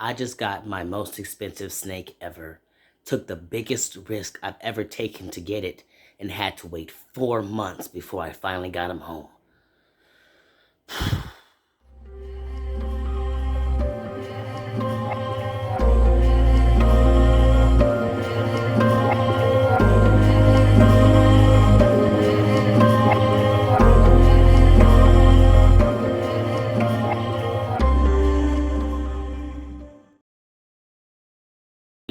I just got my most expensive snake ever. Took the biggest risk I've ever taken to get it and had to wait 4 months before I finally got him home.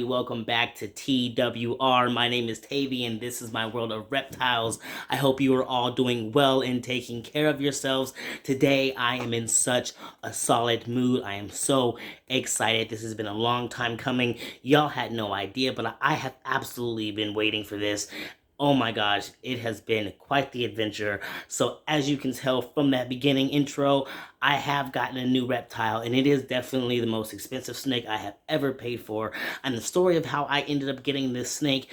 Welcome back to TWR. My name is Tavy and this is my world of reptiles. I hope you are all doing well and taking care of yourselves. Today I am in such a solid mood. I am so excited. This has been a long time coming. Y'all had no idea, but I have absolutely been waiting for this. Oh my gosh, it has been quite the adventure. So as you can tell from that beginning intro, I have gotten a new reptile, and it is definitely the most expensive snake I have ever paid for. And the story of how I ended up getting this snake,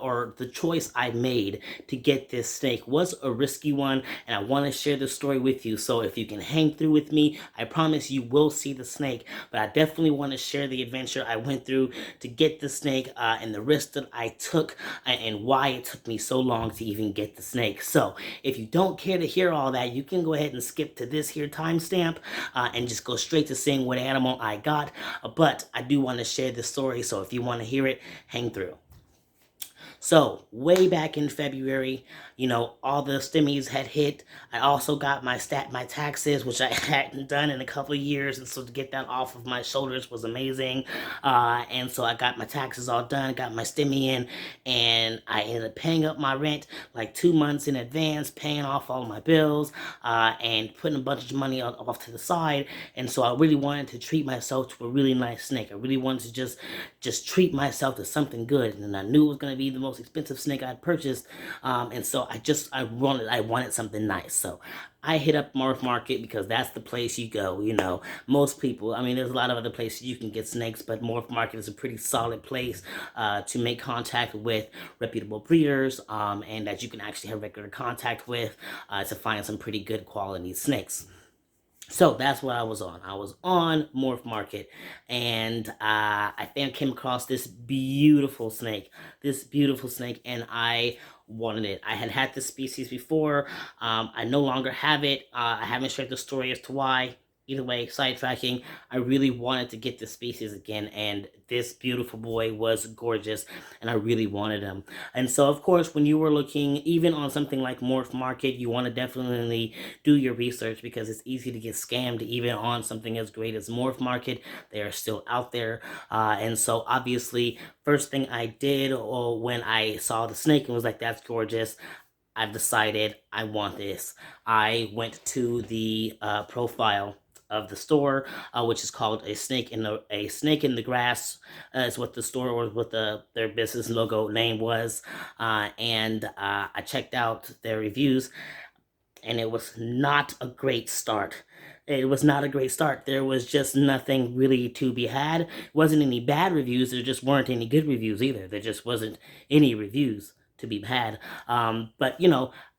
or the choice I made to get this snake, was a risky one, and I want to share the story with you. So if you can hang through with me, I promise you will see the snake. But I definitely want to share the adventure I went through to get the snake, and the risk that I took, and why it took me so long to even get the snake. So if you don't care to hear all that, you can go ahead and skip to this here timestamp, and just go straight to seeing what animal I got. But I do want to share this story, so if you want to hear it, hang through. So way back in February, all the stimmies had hit. I also got my taxes, which I hadn't done in a couple of years, and so to get that off of my shoulders was amazing. And so I got my taxes all done, got my stimmy in, and I ended up paying up my rent like 2 months in advance, paying off all my bills, and putting a bunch of money off to the side. And so I really wanted to treat myself to a really nice snake. I really wanted to just treat myself to something good, and I knew it was going to be the most expensive snake I'd purchased, and so I wanted something nice. So I hit up Morph Market because that's the place you go. Most people, I mean, there's a lot of other places you can get snakes, but Morph Market is a pretty solid place to make contact with reputable breeders, and that you can actually have regular contact with, to find some pretty good quality snakes. So that's what I was on. I was on Morph Market, and I came across this beautiful snake. And I wanted it. I had this species before. I no longer have it. I haven't shared the story as to why. Either way, sidetracking, I really wanted to get this species again, and this beautiful boy was gorgeous, and I really wanted him. And so, of course, when you were looking, even on something like Morph Market, you want to definitely do your research, because it's easy to get scammed even on something as great as Morph Market. They are still out there. And so, obviously, first thing I did, when I saw the snake and was like, that's gorgeous, I've decided I want this. I went to the profile of the store, which is called a snake in the grass, is what the store, or what their business logo name was, and I checked out their reviews, and it was not a great start. It was not a great start. There was just nothing really to be had. It wasn't any bad reviews. There just weren't any good reviews either. There just wasn't any reviews to be had. But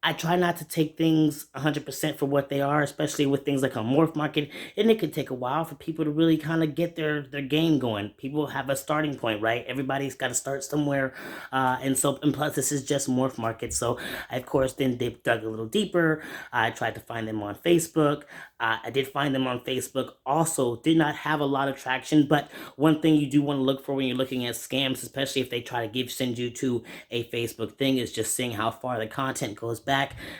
I try not to take things 100% for what they are, especially with things like a Morph Market. And it can take a while for people to really kind of get their game going. People have a starting point, right? Everybody's got to start somewhere. And plus, this is just Morph Market. So I, of course, then dug a little deeper. I tried to find them on Facebook. I did find them on Facebook. Also, did not have a lot of traction. But one thing you do want to look for when you're looking at scams, especially if they try to send you to a Facebook thing, is just seeing how far the content goes back,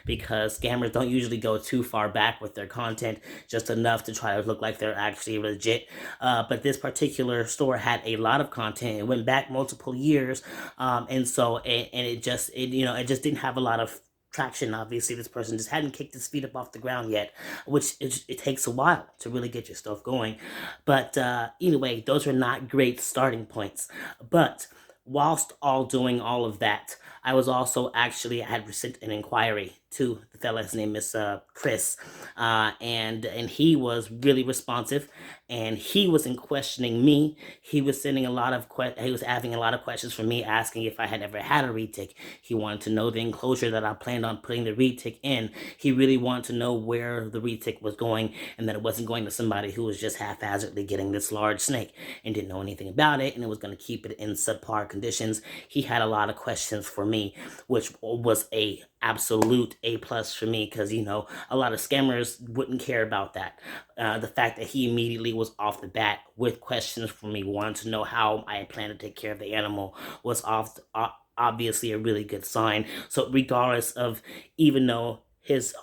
because scammers don't usually go too far back with their content, just enough to try to look like they're actually legit. But this particular store had a lot of content. It went back multiple years, and so it just didn't have a lot of traction. Obviously, this person just hadn't kicked his feet up off the ground yet, which it takes a while to really get your stuff going. But anyway, those are not great starting points. But whilst all doing all of that, I was also actually, I had sent an inquiry to the fella. His name is Chris, and he was really responsive, and he wasn't questioning me. He was sending a lot of he was having a lot of questions from me, asking if I had ever had a retic. He wanted to know the enclosure that I planned on putting the retic in. He really wanted to know where the retic was going, and that it wasn't going to somebody who was just haphazardly getting this large snake and didn't know anything about it, and it was going to keep it in subpar conditions. He had a lot of questions for me, which was a absolute A plus for me, because a lot of scammers wouldn't care about that. The fact that he immediately was off the bat with questions for me, wanting to know how I plan to take care of the animal, was obviously a really good sign. So regardless of, even though his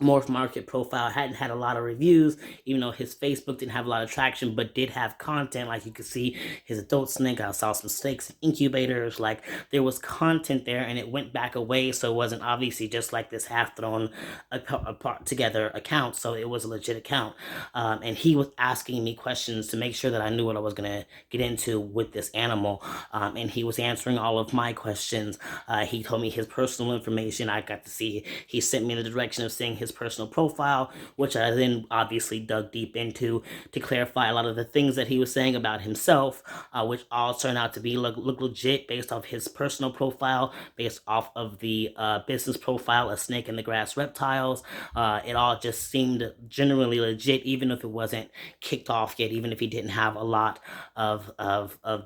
Morph Market profile hadn't had a lot of reviews, even though his Facebook didn't have a lot of traction, but did have content. Like, you could see his adult snake. I saw some snakes in incubators. Like, there was content there, and it went back away, so it wasn't obviously just like this half thrown apart together account. So it was a legit account, and he was asking me questions to make sure that I knew what I was gonna get into with this animal, and he was answering all of my questions. He told me his personal information. I got to see. He sent me in the direction of seeing his personal profile, which I then obviously dug deep into to clarify a lot of the things that he was saying about himself, which all turned out to be look legit based off his personal profile, based off of the business profile of Snake in the Grass Reptiles. It all just seemed generally legit, even if it wasn't kicked off yet, even if he didn't have a lot of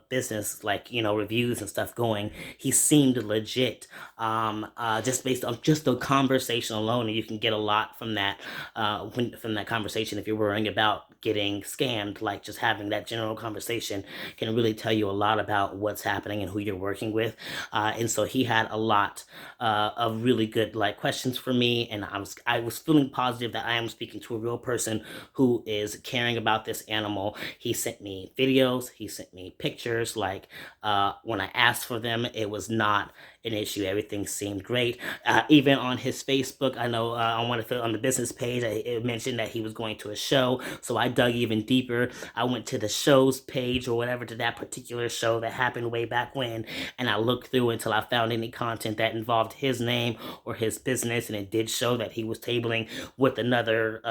business, like, reviews and stuff going. He seemed legit, just based on just the conversation alone, and you can get a lot from that from that conversation. If you're worrying about getting scammed, like, just having that general conversation can really tell you a lot about what's happening and who you're working with. And so he had a lot of really good, like, questions for me, and I was feeling positive that I am speaking to a real person who is caring about this animal. He sent me videos, he sent me pictures. Like, when I asked for them, it was not an issue. Everything seemed great. Even on his Facebook, I know on the business page, it mentioned that he was going to a show. So I dug even deeper. I went to the show's page or whatever, to that particular show that happened way back when, and I looked through until I found any content that involved his name or his business, and it did show that he was tabling with another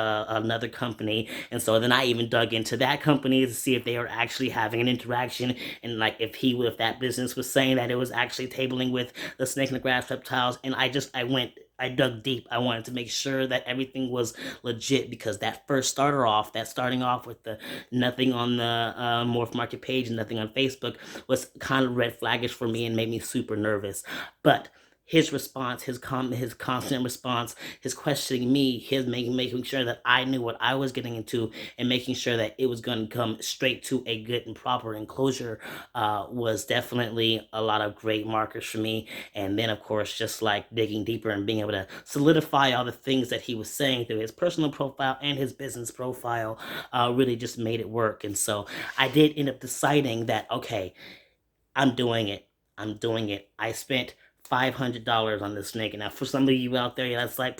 company. And so then I even dug into that company to see if they were actually having an interaction, and like if that business was saying that it was actually tabling with the Snake in the Grass Reptiles. And I dug deep. I wanted to make sure that everything was legit, because that starting off with the nothing on the Morph Market page, nothing on Facebook, was kind of red flaggish for me and made me super nervous. But his response, his constant response, his questioning me, his making sure that I knew what I was getting into, and making sure that it was going to come straight to a good and proper enclosure, was definitely a lot of great markers for me. And then, of course, just like digging deeper and being able to solidify all the things that he was saying through his personal profile and his business profile, really just made it work. And so I did end up deciding that, okay, I'm doing it. I'm doing it. I spent $500 on this snake. And now, for some of you out there, that's like,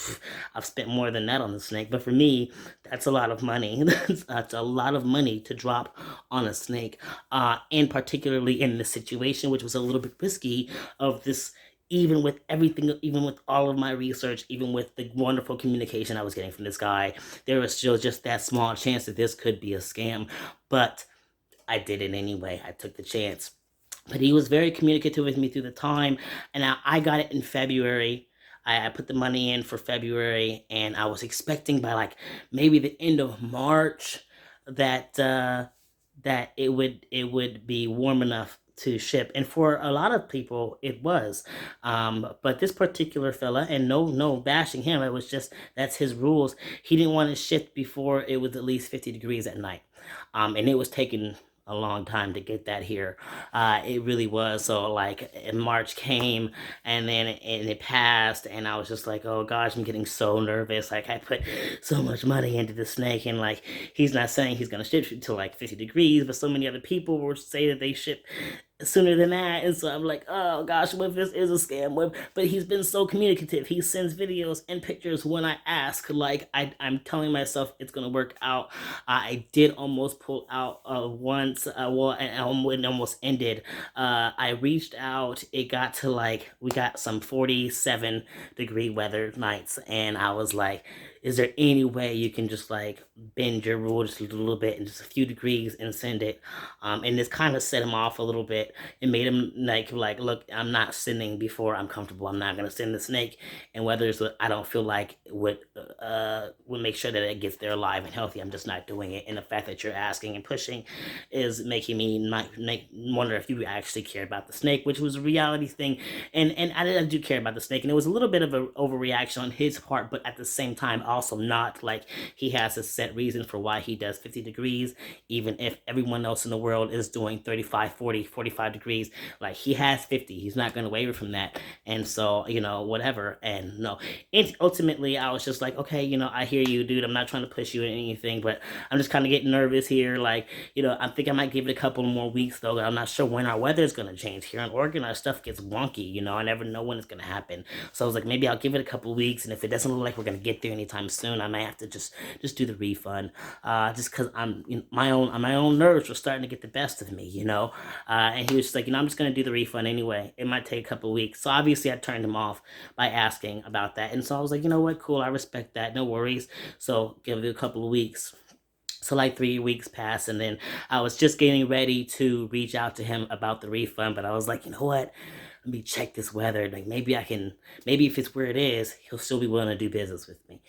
I've spent more than that on the snake. But for me, that's a lot of money. That's a lot of money to drop on a snake. And particularly in this situation, which was a little bit risky, of this, even with everything, even with all of my research, even with the wonderful communication I was getting from this guy, there was still just that small chance that this could be a scam. But I did it anyway. I took the chance. But he was very communicative with me through the time, and I got it in February. I put the money in for February, and I was expecting by like maybe the end of March that that it would be warm enough to ship. And for a lot of people it was, but this particular fella, and no bashing him, it was just, that's his rules. He didn't want to ship before it was at least 50 degrees at night, and it was taking a long time to get that here. It really was. So like, March came, and then it passed, and I was just like, oh gosh, I'm getting so nervous. Like, I put so much money into the snake, and like, he's not saying he's gonna ship to like 50 degrees, but so many other people were saying that they ship sooner than that. And so I'm like, oh gosh, what if this is a scam? But he's been so communicative. He sends videos and pictures when I ask. Like I'm telling myself it's gonna work out. I did almost pull out once. Well, and it almost ended. I reached out. It got to like we got some 47-degree weather nights, and I was like, is there any way you can just like bend your rule just a little bit and just a few degrees and send it? And this kind of set him off a little bit. It made him like, look, I'm not sending before I'm comfortable. I'm not gonna send the snake, and whether it's what I don't feel like would make sure that it gets there alive and healthy. I'm just not doing it. And the fact that you're asking and pushing is making me not make wonder if you actually care about the snake, which was a reality thing. And I do care about the snake, and it was a little bit of an overreaction on his part, but at the same time, also not like he has a set reason for why he does 50 degrees, even if everyone else in the world is doing 35, 40, 45 degrees. Like he has 50. He's not going to waver from that. And so, whatever. And no, ultimately, I was just like, okay, I hear you, dude. I'm not trying to push you in anything, but I'm just kind of getting nervous here. Like, I think I might give it a couple more weeks, though. I'm not sure when our weather is going to change. Here in Oregon, our stuff gets wonky. I never know when it's going to happen. So I was like, maybe I'll give it a couple of weeks. And if it doesn't look like we're going to get there anytime soon, I might have to just do the refund. Just because my own nerves were starting to get the best of me, and he was just like, I'm just going to do the refund anyway. It might take a couple of weeks. So obviously I turned him off by asking about that. And so I was like, you know what? Cool. I respect that. No worries. So give it a couple of weeks. So like 3 weeks passed, and then I was just getting ready to reach out to him about the refund, but I was like, you know what? Let me check this weather. Like maybe if it's where it is, he'll still be willing to do business with me.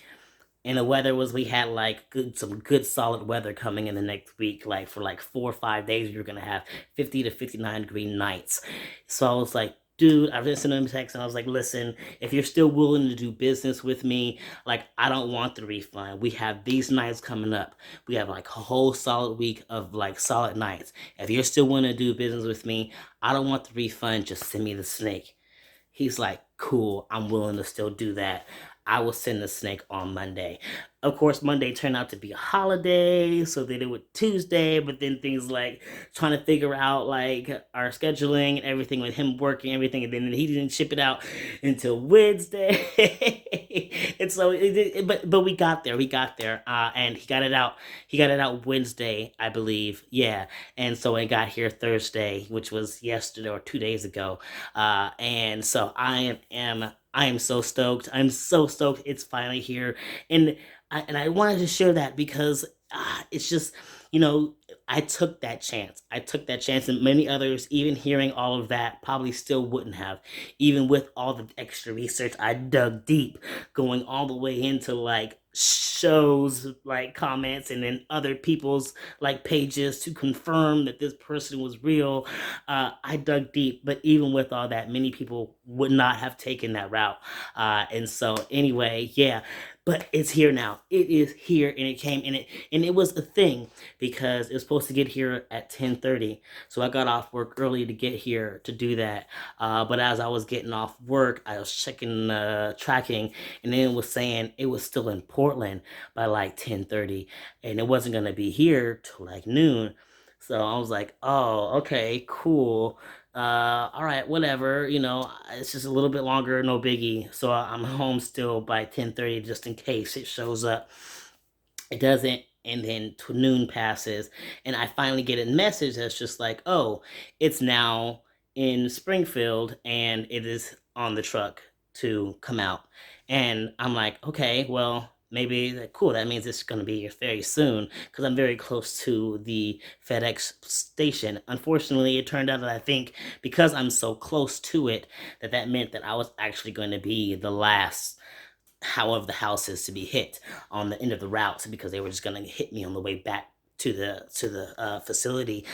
And the weather was we had like some good solid weather coming in the next week. Like for like 4 or 5 days, we were gonna have 50 to 59 degree nights. So I was like, dude, I listened to him text and I was like, listen, if you're still willing to do business with me, like I don't want the refund. We have these nights coming up. We have like a whole solid week of like solid nights. If you're still willing to do business with me, I don't want the refund. Just send me the snake. He's like, cool, I'm willing to still do that. I will send the snake on Monday. Of course, Monday turned out to be a holiday, so they did it Tuesday, but then things like trying to figure out like our scheduling and everything with him working, everything, and then he didn't ship it out until Wednesday. And so but we got there. And he got it out Wednesday, I believe. Yeah. And so it got here Thursday, which was yesterday or 2 days ago. And so I am so stoked. I'm so stoked it's finally here. And I wanted to share that because it's just, you know, I took that chance. I took that chance, and many others, even hearing all of that, probably still wouldn't have. Even with all the extra research, I dug deep, going all the way into like shows, like comments, and then other people's like pages to confirm that this person was real. I dug deep, but even with all that, many people would not have taken that route. And so, anyway, yeah, but it's here now. It is here, and it came, and it was a thing because it was supposed to get here at 10:30. So I got off work early to get here to do that. But as I was getting off work, I was checking tracking, and then it was saying it was still in Portland by like 10:30, and it wasn't gonna be here till like noon. So I was like, oh, okay, cool. All right, whatever. It's just a little bit longer, no biggie. So I'm home still by 10:30, just in case it shows up. It doesn't, and then noon passes, and I finally get a message that's just like, oh, it's now in Springfield, and it is on the truck to come out. And I'm like, okay, well, maybe cool. That means it's going to be here very soon because I'm very close to the FedEx station. Unfortunately, it turned out that I think because I'm so close to it, that meant that I was actually going to be the last however the house is to be hit on the end of the route because they were just gonna hit me on the way back to the facility.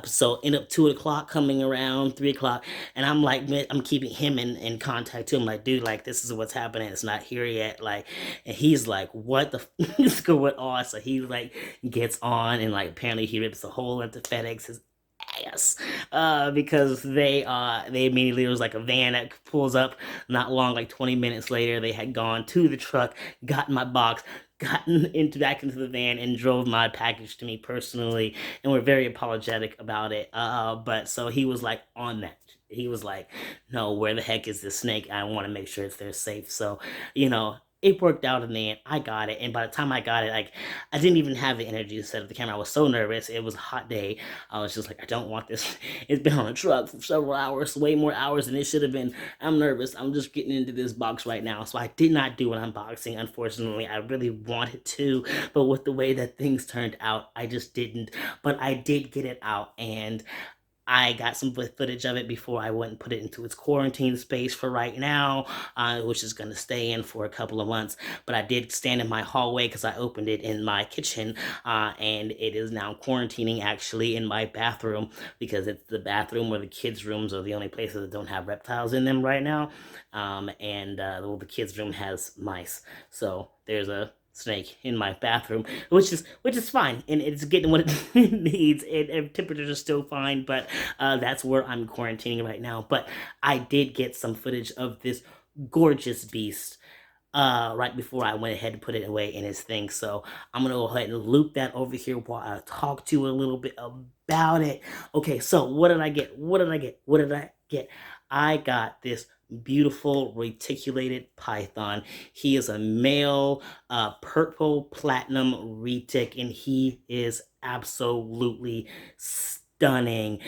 So end up 2 o'clock coming around 3 o'clock, and I'm like, man, I'm keeping him in contact too. I'm like, dude, like this is what's happening. It's not here yet. Like, and he's like, what the is going on? So he like gets on, and like apparently he rips a hole into FedEx's ass because they immediately, it was like a van that pulls up not long, like 20 minutes later, they had gone to the truck, got my box, gotten into back into the van and drove my package to me personally, and were very apologetic about it. But so he was like on that. He was like, "No, where the heck is this snake? I want to make sure it's there safe." So, it worked out in the end. I got it, and by the time I got it, like I didn't even have the energy to set up the camera. I was so nervous. It was a hot day. I was just like, I don't want this. It's been on a truck for several hours, way more hours than it should have been. I'm nervous. I'm just getting into this box right now. So I did not do an unboxing, unfortunately. I really wanted to, but with the way that things turned out, I just didn't. But I did get it out, and I got some footage of it before I went and put it into its quarantine space for right now, which is going to stay in for a couple of months. But I did stand in my hallway because I opened it in my kitchen, and it is now quarantining actually in my bathroom, because it's the bathroom where the kids' rooms are the only places that don't have reptiles in them right now. And well, the kids' room has mice, so there's a snake in my bathroom, which is fine, and it's getting what it needs. And temperatures are still fine, but that's where I'm quarantining right now. But I did get some footage of this gorgeous beast right before I went ahead and put it away in his thing. So I'm gonna go ahead and loop that over here while I talk to you a little bit about it. Okay, so what did I get? What did I get? What did I get? I got this beautiful reticulated python. He is a male purple platinum retic, and he is absolutely stunning.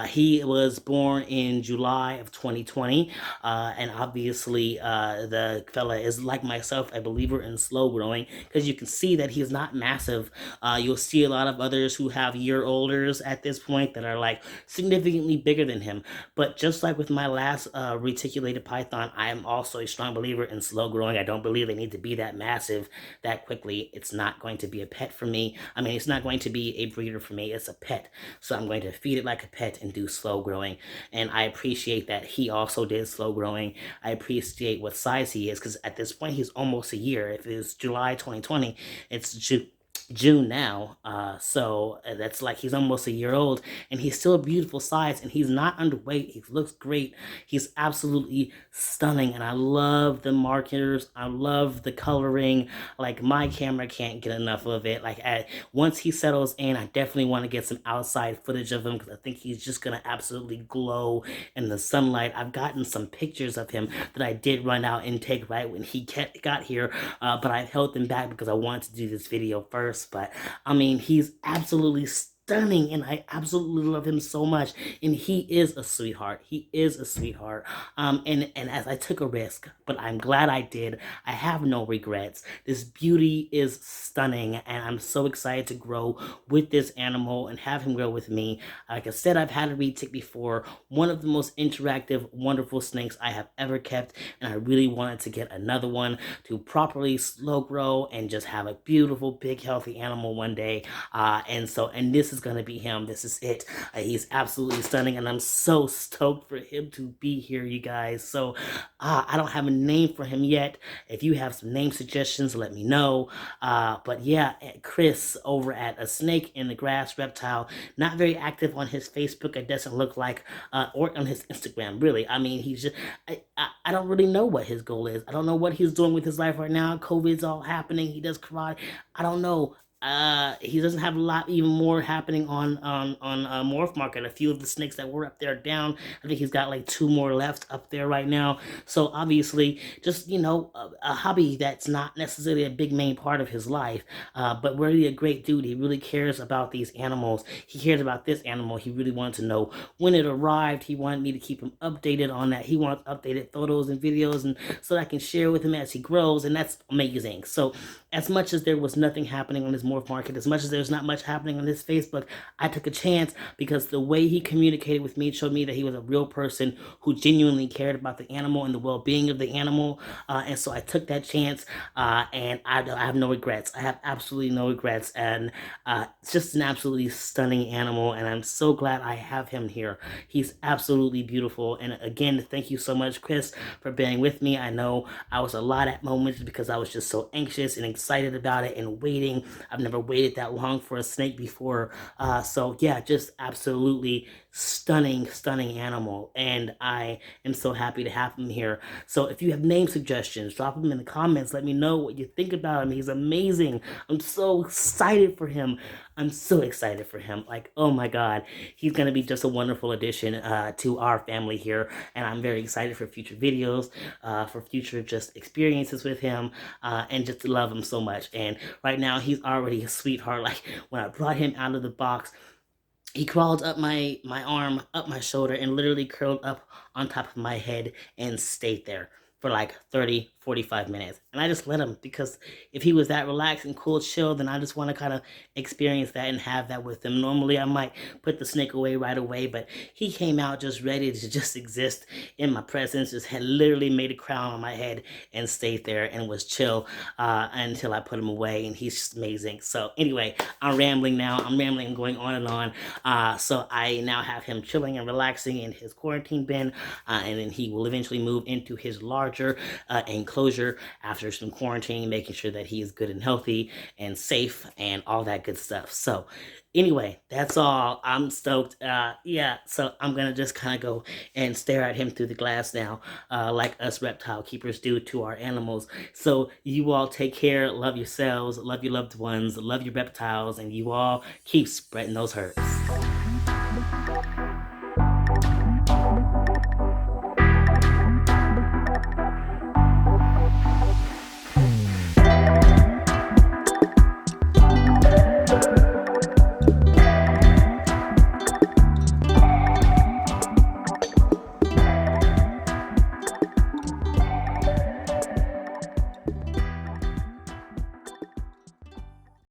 He was born in July of 2020, and obviously the fella is like myself, a believer in slow growing, because you can see that he's not massive. You'll see a lot of others who have year-olders at this point that are like significantly bigger than him. But just like with my last reticulated python, I am also a strong believer in slow growing. I don't believe they need to be that massive that quickly. It's not going to be a pet for me. I mean, it's not going to be a breeder for me. It's a pet. So I'm going to feed it like a pet and do slow growing. And I appreciate that he also did slow growing. I appreciate what size he is, because at this point he's almost a year. If it's July 2020, it's June now. So that's like he's almost a year old, and he's still a beautiful size, and he's not underweight. He looks great. He's absolutely stunning, and I love the markers. I love the coloring. Like, my camera can't get enough of it. Like, once he settles in, I definitely want to get some outside footage of him, because I think he's just gonna absolutely glow in the sunlight. I've gotten some pictures of him that I did run out and take right when he got here, but I held them back because I wanted to do this video first. But I mean, he's absolutely stunning, and I absolutely love him so much. And he is a sweetheart. He is a sweetheart. And as I took a risk, but I'm glad I did. I have no regrets. This beauty is stunning, and I'm so excited to grow with this animal and have him grow with me. Like I said, I've had a retic before. One of the most interactive, wonderful snakes I have ever kept, and I really wanted to get another one to properly slow grow and just have a beautiful, big, healthy animal one day. And this is gonna be him. This is it. He's absolutely stunning, and I'm so stoked for him to be here, you guys. So I don't have a name for him yet. If you have some name suggestions, let me know. But yeah, Chris over at A Snake in the Grass Reptile, not very active on his Facebook. It doesn't look like, or on his Instagram, really. I mean, he's just, I don't really know what his goal is. I don't know what he's doing with his life right now. COVID's all happening. He does karate. I don't know. He doesn't have a lot even more happening on Morph Market. A few of the snakes that were up there are down. I think he's got like 2 more left up there right now. So obviously, just a hobby that's not necessarily a big main part of his life, but really a great dude. He really cares about these animals. He cares about this animal. He really wanted to know when it arrived. He wanted me to keep him updated on that. He wants updated photos and videos, and so that I can share with him as he grows, and that's amazing. So as much as there was nothing happening on his Morph Market, as much as there's not much happening on his Facebook, I took a chance, because the way he communicated with me showed me that he was a real person who genuinely cared about the animal and the well-being of the animal. And so I took that chance, and I have no regrets. I have absolutely no regrets. And it's just an absolutely stunning animal, and I'm so glad I have him here. He's absolutely beautiful. And again, thank you so much, Chris, for being with me. I know I was a lot at moments because I was just so anxious and excited about it and waiting. I've never waited that long for a snake before. So yeah, just absolutely stunning animal. And I am so happy to have him here. So if you have name suggestions, drop them in the comments. Let me know what you think about him. He's amazing. I'm so excited for him. I'm so excited for him. Like, oh my God, he's going to be just a wonderful addition to our family here. And I'm very excited for future videos, for future just experiences with him, and just to love him so much. And right now, he's already a sweetheart. Like, when I brought him out of the box, he crawled up my arm, up my shoulder, and literally curled up on top of my head and stayed there for like 30-45 minutes. And I just let him, because if he was that relaxed and cool, chill, then I just want to kind of experience that and have that with him. Normally I might put the snake away right away, but he came out just ready to just exist in my presence, just had literally made a crown on my head and stayed there and was chill until I put him away. And he's just amazing. So anyway, I'm rambling now. I'm rambling and going on and on. So I now have him chilling and relaxing in his quarantine bin, and then he will eventually move into his larger enclosure after some quarantine, making sure that he is good and healthy and safe and all that good stuff. So anyway, that's all. I'm stoked. Yeah, so I'm gonna just kind of go and stare at him through the glass now, like us reptile keepers do to our animals. So you all take care, love yourselves, love your loved ones, love your reptiles, and you all keep spreading those herds.